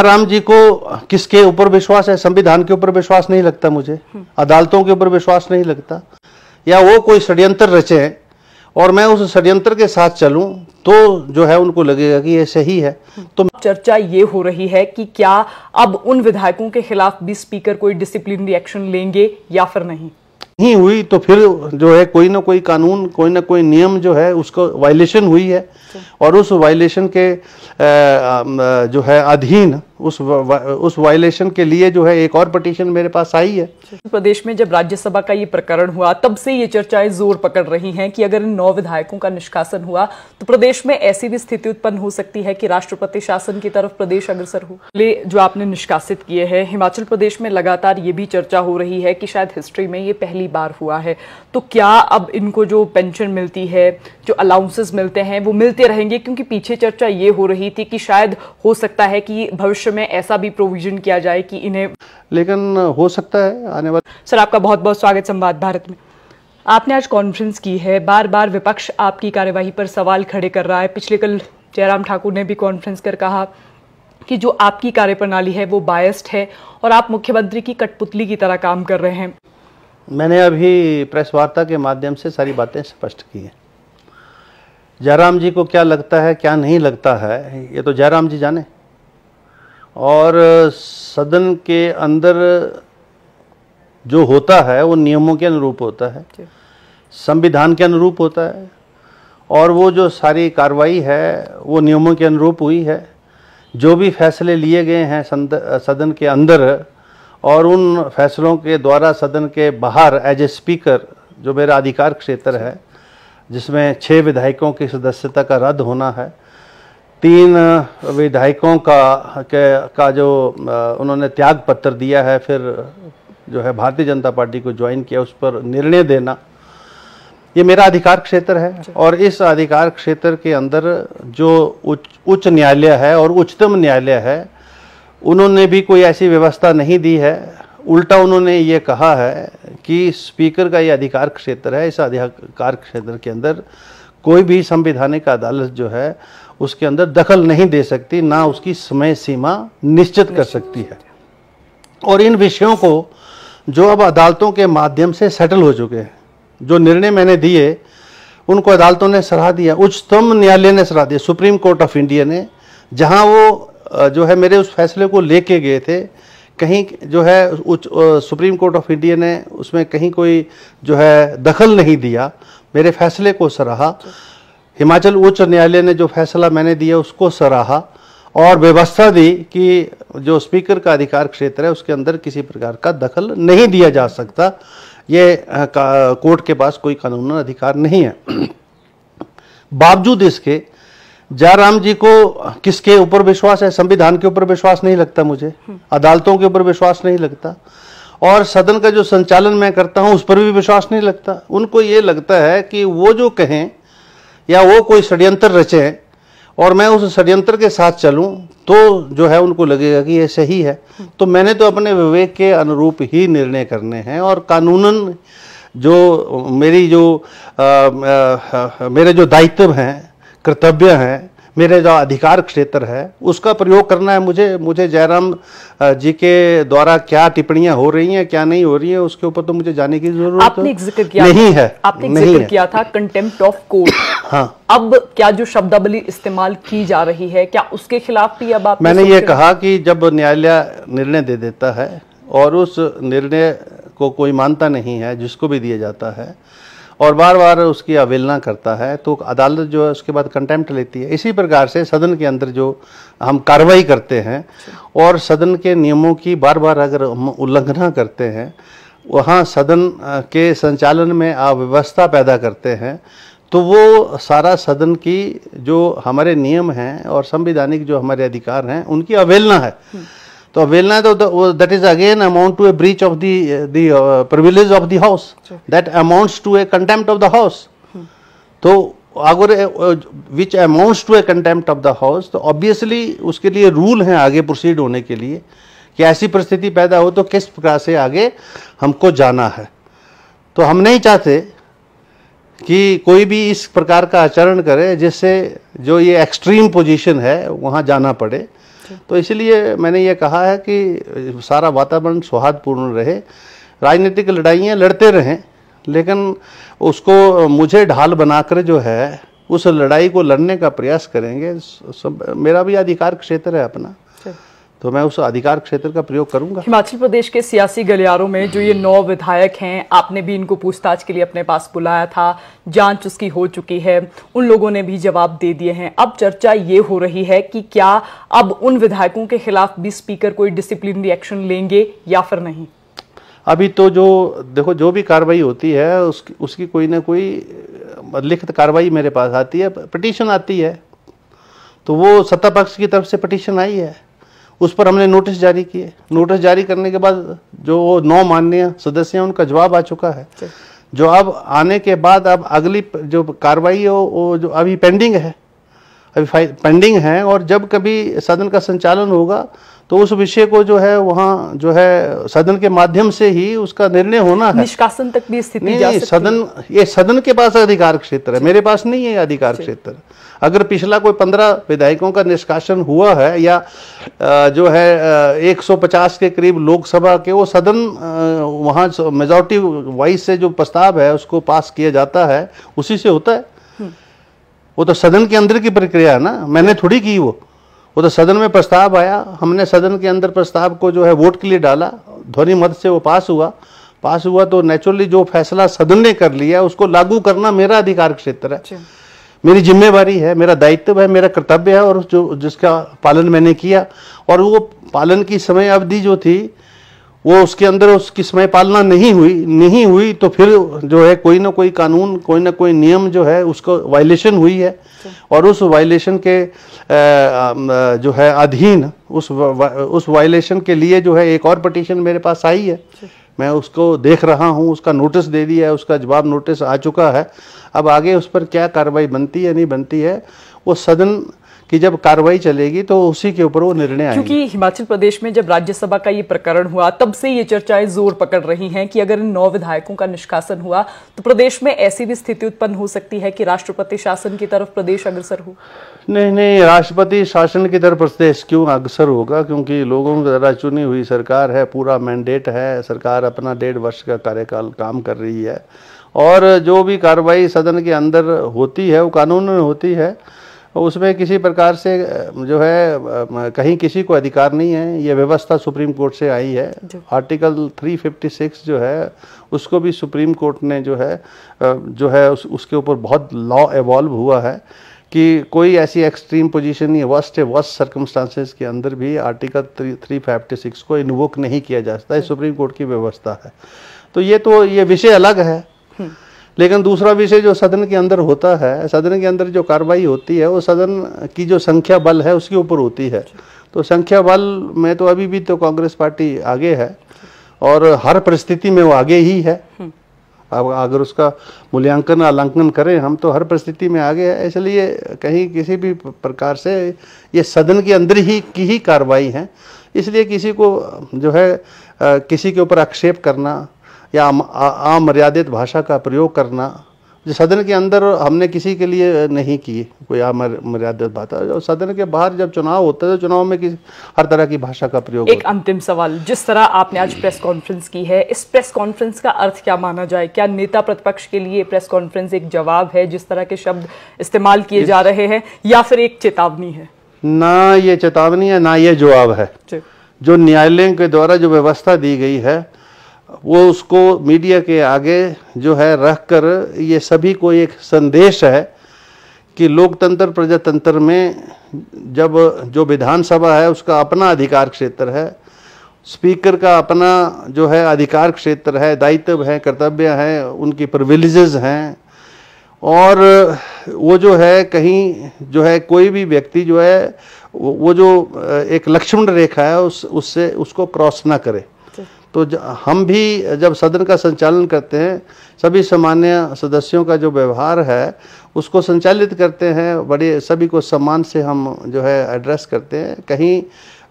राम जी को किसके ऊपर विश्वास है? संविधान के ऊपर विश्वास नहीं लगता मुझे, अदालतों के ऊपर विश्वास नहीं लगता, या वो कोई षड्यंत्र रचे हैं और मैं उस षड्यंत्र के साथ चलूं तो जो है उनको लगेगा कि ये सही है। तो चर्चा ये हो रही है कि क्या अब उन विधायकों के खिलाफ भी स्पीकर कोई डिसिप्लिनरी एक्शन लेंगे या फिर नहीं हुई तो फिर जो है कोई ना कोई कानून, कोई ना कोई नियम जो है उसको वायलेशन हुई है और उस वायलेशन के जो है अधीन उस वायलेशन के लिए जो है एक और पिटीशन मेरे पास आई है। प्रदेश में जब राज्यसभा का ये प्रकरण हुआ तब से ये चर्चाएं जोर पकड़ रही हैं कि अगर इन 9 विधायकों का निष्कासन हुआ तो प्रदेश में ऐसी भी स्थिति उत्पन्न हो सकती है कि राष्ट्रपति शासन की तरफ प्रदेश अग्रसर हो। जो आपने निष्कासित किए हैं हिमाचल प्रदेश में, लगातार ये भी चर्चा हो रही है कि शायद हिस्ट्री में ये पहली बार हुआ है, तो क्या अब इनको जो पेंशन मिलती है, जो अलाउंसेस मिलते हैं वो मिलते रहेंगे? क्योंकि पीछे चर्चा ये हो रही थी कि शायद हो सकता है कि भविष्य में ऐसा भी प्रोविजन किया जाए कि इन्हें, लेकिन हो सकता है आने वाले। सर आपका बहुत बहुत स्वागत संवाद भारत में। आपने आज कॉन्फ्रेंस की है, बार बार विपक्ष आपकी कार्यवाही पर सवाल खड़े कर रहा है। पिछले कल जयराम ठाकुर ने भी कॉन्फ्रेंस कर कहा कि जो आपकी कार्यप्रणाली है वो बायस्ड है और आप मुख्यमंत्री की कठपुतली की तरह काम कर रहे हैं। मैंने अभी प्रेस वार्ता के माध्यम से सारी बातें स्पष्ट की हैं। जयराम जी को क्या लगता है क्या नहीं लगता है ये तो जयराम जी जाने, और सदन के अंदर जो होता है वो नियमों के अनुरूप होता है, संविधान के अनुरूप होता है, और वो जो सारी कार्रवाई है वो नियमों के अनुरूप हुई है। जो भी फैसले लिए गए हैं सदन के अंदर और उन फैसलों के द्वारा सदन के बाहर एज ए स्पीकर जो मेरा अधिकार क्षेत्र है, जिसमें 6 विधायकों की सदस्यता का रद्द होना है, 3 विधायकों का जो उन्होंने त्याग पत्र दिया है, फिर जो है भारतीय जनता पार्टी को ज्वाइन किया, उस पर निर्णय देना, ये मेरा अधिकार क्षेत्र है। और इस अधिकार क्षेत्र के अंदर जो उच्च न्यायालय है और उच्चतम न्यायालय है, उन्होंने भी कोई ऐसी व्यवस्था नहीं दी है। उल्टा उन्होंने ये कहा है कि स्पीकर का ये अधिकार क्षेत्र है, इस अधिकार क्षेत्र के अंदर कोई भी संवैधानिक अदालत जो है उसके अंदर दखल नहीं दे सकती, ना उसकी समय सीमा निश्चित कर सकती है। और इन विषयों को जो अब अदालतों के माध्यम से सेटल हो चुके हैं, जो निर्णय मैंने दिए उनको अदालतों ने सराहा दिया, उच्चतम न्यायालय ने सराहा दिया, सुप्रीम कोर्ट ऑफ इंडिया ने, जहां वो जो है मेरे उस फैसले को लेके गए थे, कहीं जो है सुप्रीम कोर्ट ऑफ इंडिया ने उसमें कहीं कोई जो है दखल नहीं दिया, मेरे फैसले को सराहा। हिमाचल उच्च न्यायालय ने जो फैसला मैंने दिया उसको सराहा और व्यवस्था दी कि जो स्पीकर का अधिकार क्षेत्र है उसके अंदर किसी प्रकार का दखल नहीं दिया जा सकता, ये कोर्ट के पास कोई कानूनी अधिकार नहीं है। बावजूद इसके जयराम जी को किसके ऊपर विश्वास है? संविधान के ऊपर विश्वास नहीं लगता मुझे, अदालतों के ऊपर विश्वास नहीं लगता, और सदन का जो संचालन मैं करता हूं उस पर भी विश्वास नहीं लगता। उनको ये लगता है कि वो जो कहें या वो कोई षड्यंत्र रचे और मैं उस षड्यंत्र के साथ चलूं तो जो है उनको लगेगा कि ये सही है। तो मैंने तो अपने विवेक के अनुरूप ही निर्णय करने हैं, और कानूनन जो मेरे जो दायित्व हैं, कर्तव्य हैं, मेरे जो अधिकार क्षेत्र है उसका प्रयोग करना है मुझे जयराम जी के द्वारा क्या टिप्पणियां हो रही हैं क्या नहीं हो रही है उसके ऊपर तो मुझे जाने की जरूरत आपने जिक्र किया नहीं है। आपने जिक्र किया था कंटेम्प्ट ऑफ कोर्ट। हाँ, अब क्या जो शब्दावली इस्तेमाल की जा रही है क्या उसके खिलाफ भी अब आप? मैंने ये कहा कि जब न्यायालय निर्णय दे देता है और उस निर्णय को कोई मानता नहीं है, जिसको भी दिया जाता है, और बार बार उसकी अवहेलना करता है, तो अदालत जो है उसके बाद कंटेम्प्ट लेती है। इसी प्रकार से सदन के अंदर जो हम कार्रवाई करते हैं और सदन के नियमों की बार बार अगर हम उल्लंघना करते हैं, वहाँ सदन के संचालन में अव्यवस्था पैदा करते हैं, तो वो सारा सदन की जो हमारे नियम हैं और संवैधानिक जो हमारे अधिकार हैं उनकी अवहेलना है। तो अवहेलना तो that is again amount to a breach of the privilege of the house, that amounts to a contempt of the house. तो अगर which amounts to a contempt of the house, तो ऑब्वियसली उसके लिए रूल हैं आगे proceed होने के लिए कि ऐसी परिस्थिति पैदा हो तो किस प्रकार से आगे हमको जाना है। तो हम नहीं चाहते कि कोई भी इस प्रकार का आचरण करे जिससे जो ये एक्सट्रीम पोजीशन है वहाँ जाना पड़े। तो इसलिए मैंने ये कहा है कि सारा वातावरण सौहार्दपूर्ण रहे, राजनीतिक लड़ाइयाँ लड़ते रहें, लेकिन उसको मुझे ढाल बनाकर जो है उस लड़ाई को लड़ने का प्रयास करेंगे। मेरा भी अधिकार क्षेत्र है अपना, तो मैं उस अधिकार क्षेत्र का प्रयोग करूंगा। हिमाचल प्रदेश के सियासी गलियारों में जो ये 9 विधायक हैं, आपने भी इनको पूछताछ के लिए अपने पास बुलाया था, जांच उसकी हो चुकी है, उन लोगों ने भी जवाब दे दिए हैं। अब चर्चा ये हो रही है कि क्या अब उन विधायकों के खिलाफ भी स्पीकर कोई डिसिप्लिनरी एक्शन लेंगे या फिर नहीं? अभी तो जो देखो, जो भी कार्रवाई होती है उसकी कोई ना कोई लिखित कार्रवाई मेरे पास आती है, पिटीशन आती है, तो वो सत्ता पक्ष की तरफ से पिटीशन आई है, उस पर हमने नोटिस जारी किए। नोटिस जारी करने के बाद जो 9 माननीय सदस्य हैं उनका जवाब आ चुका है। जो अब आने के बाद अब अगली जो कार्रवाई है वो जो अभी पेंडिंग है, अभी पेंडिंग है, और जब कभी सदन का संचालन होगा तो उस विषय को जो है वहाँ जो है सदन के माध्यम से ही उसका निर्णय होना है। निष्कासन तक भी स्थिति जा सकती है। सदन, ये सदन के पास अधिकार क्षेत्र है, मेरे पास नहीं है अधिकार क्षेत्र। अगर पिछला कोई 15 विधायकों का निष्कासन हुआ है या जो है 150 के करीब लोकसभा के, वो सदन वहाँ मेजॉरिटी वाइज से जो प्रस्ताव है उसको पास किया जाता है, उसी से होता है। वो तो सदन के अंदर की प्रक्रिया है ना, मैंने थोड़ी की वो तो सदन में प्रस्ताव आया, हमने सदन के अंदर प्रस्ताव को जो है वोट के लिए डाला, ध्वनि मत से वो पास हुआ तो नेचुरली जो फैसला सदन ने कर लिया उसको लागू करना मेरा अधिकार क्षेत्र है, मेरी जिम्मेवारी है, मेरा दायित्व है, मेरा कर्तव्य है, और जो जिसका पालन मैंने किया, और वो पालन की समय अवधि जो थी वो उसके अंदर उसकी समय पालना नहीं हुई तो फिर जो है कोई ना कोई कानून, कोई ना कोई नियम जो है उसको वायलेशन हुई है, और उस वायलेशन के जो है अधीन उस वायलेशन के लिए जो है एक और पिटीशन मेरे पास आई है, मैं उसको देख रहा हूँ, उसका नोटिस दे दिया है, उसका जवाब नोटिस आ चुका है। अब आगे उस पर क्या कार्रवाई बनती है नहीं बनती है, वो सदन कि जब कार्रवाई चलेगी तो उसी के ऊपर वो निर्णय आएंगे। क्योंकि हिमाचल प्रदेश में जब राज्यसभा का ये प्रकरण हुआ तब से ये चर्चाएं जोर पकड़ रही हैं कि अगर इन 9 विधायकों का निष्कासन हुआ तो प्रदेश में ऐसी भी स्थिति उत्पन्न हो सकती है कि राष्ट्रपति शासन की तरफ प्रदेश अग्रसर हो। नहीं, राष्ट्रपति शासन की तरफ प्रदेश क्यों अग्रसर होगा, क्योंकि लोगों द्वारा चुनी हुई सरकार है, पूरा मैंडेट है, सरकार अपना 1.5 वर्ष का कार्यकाल काम कर रही है, और जो भी कार्रवाई सदन के अंदर होती है वो कानून में होती है, उसमें किसी प्रकार से जो है कहीं किसी को अधिकार नहीं है। ये व्यवस्था सुप्रीम कोर्ट से आई है, आर्टिकल 356 जो है उसको भी सुप्रीम कोर्ट ने जो है उसके ऊपर बहुत लॉ एवॉल्व हुआ है कि कोई ऐसी एक्सट्रीम पोजीशन नहीं, वर्स्ट सर्कमस्टांसेस के अंदर भी आर्टिकल 356 को इन्वोक नहीं किया जा सकता है, सुप्रीम कोर्ट की व्यवस्था है। तो ये विषय अलग है, लेकिन दूसरा विषय जो सदन के अंदर होता है, सदन के अंदर जो कार्रवाई होती है वो सदन की जो संख्या बल है उसके ऊपर होती है। तो संख्या बल में तो अभी भी तो कांग्रेस पार्टी आगे है, और हर परिस्थिति में वो आगे ही है। अब अगर उसका मूल्यांकन आलंकन करें हम तो हर परिस्थिति में आगे है, इसलिए कहीं किसी भी प्रकार से ये सदन के अंदर की ही कार्रवाई है, इसलिए किसी को जो है किसी के ऊपर आक्षेप करना या अमर्यादित भाषा का प्रयोग करना, जो सदन के अंदर हमने किसी के लिए नहीं की कोई अमर्यादित बात, जो सदन के बाहर जब चुनाव होता है तो चुनाव में हर तरह की भाषा का प्रयोग एक अंतिम सवाल, जिस तरह आपने आज प्रेस कॉन्फ्रेंस की है, इस प्रेस कॉन्फ्रेंस का अर्थ क्या माना जाए? क्या नेता प्रतिपक्ष के लिए प्रेस कॉन्फ्रेंस एक जवाब है जिस तरह के शब्द इस्तेमाल किए जा रहे हैं, या फिर एक चेतावनी है? ना ये चेतावनी है ना ये जवाब है। जो न्यायालय के द्वारा जो व्यवस्था दी गई है वो उसको मीडिया के आगे जो है रख कर ये सभी को एक संदेश है कि लोकतंत्र प्रजातंत्र में जब जो विधानसभा है उसका अपना अधिकार क्षेत्र है, स्पीकर का अपना जो है अधिकार क्षेत्र है, दायित्व है, कर्तव्य है, उनकी प्रिविलेजेस हैं, और वो जो है कहीं जो है कोई भी व्यक्ति जो है वो जो एक लक्ष्मण रेखा है उससे उसको क्रॉस ना करे। तो हम भी जब सदन का संचालन करते हैं सभी सामान्य सदस्यों का जो व्यवहार है उसको संचालित करते हैं, बड़े सभी को सम्मान से हम जो है एड्रेस करते हैं, कहीं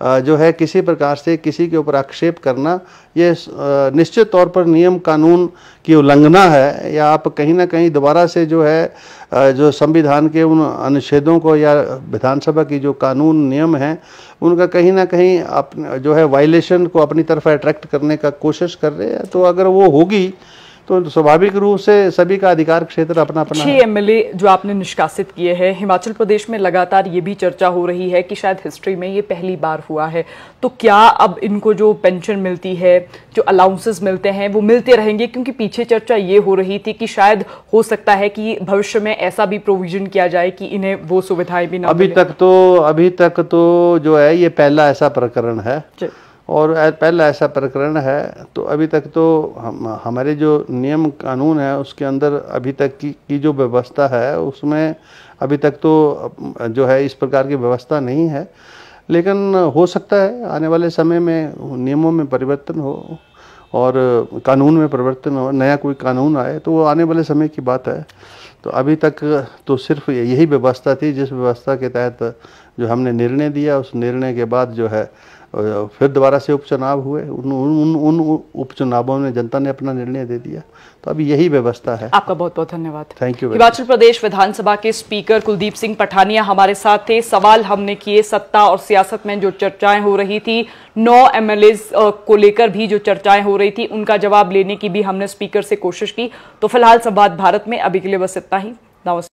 जो है किसी प्रकार से किसी के ऊपर आक्षेप करना, ये निश्चित तौर पर नियम कानून की उल्लंघना है, या आप कहीं ना कहीं दोबारा से जो है जो संविधान के उन अनुच्छेदों को या विधानसभा की जो कानून नियम हैं उनका कहीं ना कहीं आप जो है वायलेशन को अपनी तरफ अट्रैक्ट करने का कोशिश कर रहे हैं। तो अगर वो होगी तो स्वाभाविक रूप से सभी का अधिकार क्षेत्र अपना अपना 6 एमएलए जो आपने निष्कासित किए हैं, हिमाचल प्रदेश में लगातार ये भी चर्चा हो रही है कि शायद हिस्ट्री में ये पहली बार हुआ है। तो क्या अब इनको जो पेंशन मिलती है, जो अलाउंसेस मिलते हैं, वो मिलते रहेंगे? क्योंकि पीछे चर्चा ये हो रही थी कि शायद हो सकता है कि भविष्य में ऐसा भी प्रोविजन किया जाए कि इन्हें वो सुविधाएं भी ना अभी तक तो जो है ये पहला ऐसा प्रकरण है, और पहला ऐसा प्रकरण है। तो अभी तक तो हमारे जो नियम कानून है उसके अंदर अभी तक की जो व्यवस्था है उसमें अभी तक तो जो है इस प्रकार की व्यवस्था नहीं है। लेकिन हो सकता है आने वाले समय में नियमों में परिवर्तन हो और कानून में परिवर्तन हो, नया कोई कानून आए, तो वो आने वाले समय की बात है। तो अभी तक तो सिर्फ यही व्यवस्था थी जिस व्यवस्था के तहत जो हमने निर्णय दिया, उस निर्णय के बाद जो है फिर दोबारा से उपचुनाव हुए। उन उपचुनावों में जनता ने अपना निर्णय दे दिया। तो अभी यही व्यवस्था है। आपका बहुत बहुत धन्यवाद। Thank you. हिमाचल प्रदेश विधानसभा के स्पीकर कुलदीप सिंह पठानिया हमारे साथ थे। सवाल हमने किए सत्ता और सियासत में जो चर्चाएं हो रही थी, 9 एमएलए को लेकर भी जो चर्चाएं हो रही थी, उनका जवाब लेने की भी हमने स्पीकर से कोशिश की। तो फिलहाल संवाद भारत में अभी के लिए बस इतना ही। नमस्कार।